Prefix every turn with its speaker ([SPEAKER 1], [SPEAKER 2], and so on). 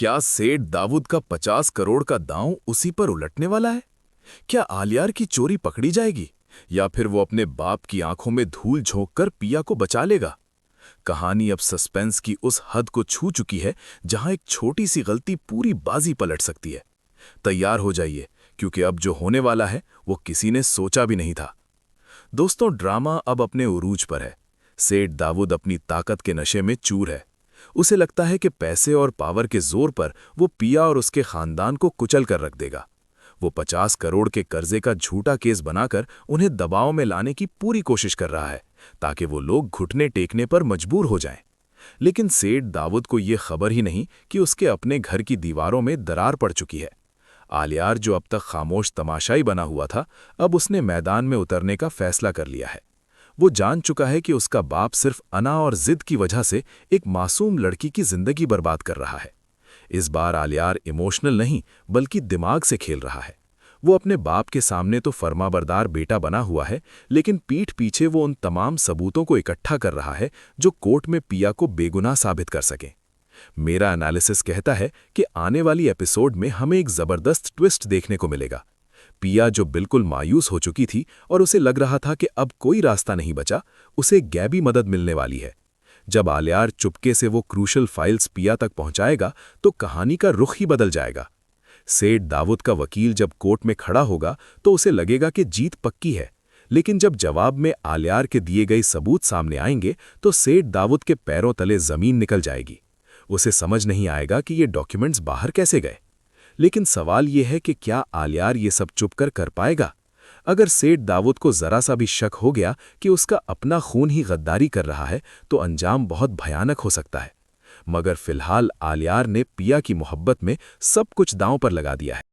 [SPEAKER 1] क्या सेठ दाऊद का 50 करोड़ का दांव उसी पर उलटने वाला है? क्या आलियार की चोरी पकड़ी जाएगी या फिर वो अपने बाप की आंखों में धूल झोंककर पिया को बचा लेगा? कहानी अब सस्पेंस की उस हद को छू चुकी है जहां एक छोटी सी गलती पूरी बाजी पलट सकती है। तैयार हो जाइए, क्योंकि अब जो होने वाला है वो किसी ने सोचा भी नहीं था। दोस्तों, ड्रामा अब अपने उरूज पर है। सेठ दाऊद अपनी ताकत के नशे में चूर है। उसे लगता है कि पैसे और पावर के जोर पर वो पिया और उसके खानदान को कुचल कर रख देगा। वो 50 करोड़ के कर्जे का झूठा केस बनाकर उन्हें दबाव में लाने की पूरी कोशिश कर रहा है, ताकि वो लोग घुटने टेकने पर मजबूर हो जाएं। लेकिन सेठ दाऊद को ये खबर ही नहीं कि उसके अपने घर की दीवारों में दरार पड़ चुकी है। आलियार, जो अब तक खामोश तमाशाई बना हुआ था, अब उसने मैदान में उतरने का फैसला कर लिया है। वो जान चुका है कि उसका बाप सिर्फ अना और जिद की वजह से एक मासूम लड़की की जिंदगी बर्बाद कर रहा है। इस बार आलियार इमोशनल नहीं, बल्कि दिमाग से खेल रहा है। वो अपने बाप के सामने तो फर्माबरदार बेटा बना हुआ है, लेकिन पीठ पीछे वो उन तमाम सबूतों को इकट्ठा कर रहा है जो कोर्ट में पिया को बेगुनाह साबित कर सकें। मेरा एनालिसिस कहता है कि आने वाली एपिसोड में हमें एक जबरदस्त ट्विस्ट देखने को मिलेगा। पिया, जो बिल्कुल मायूस हो चुकी थी और उसे लग रहा था कि अब कोई रास्ता नहीं बचा, उसे गैबी मदद मिलने वाली है। जब आलियार चुपके से वो क्रूशल फाइल्स पिया तक पहुंचाएगा तो कहानी का रुख ही बदल जाएगा। सेठ दाऊद का वकील जब कोर्ट में खड़ा होगा तो उसे लगेगा कि जीत पक्की है, लेकिन जब जवाब में आलियार के दिए गए सबूत सामने आएंगे तो सेठ दाऊद के पैरों तले जमीन निकल जाएगी। उसे समझ नहीं आएगा कि ये डॉक्यूमेंट्स बाहर कैसे गए। लेकिन सवाल यह है कि क्या आलियार ये सब चुप कर पाएगा? अगर सेठ दाऊद को जरा सा भी शक हो गया कि उसका अपना खून ही गद्दारी कर रहा है तो अंजाम बहुत भयानक हो सकता है। मगर फिलहाल आलियार ने पिया की मोहब्बत में सब कुछ दांव पर लगा दिया है।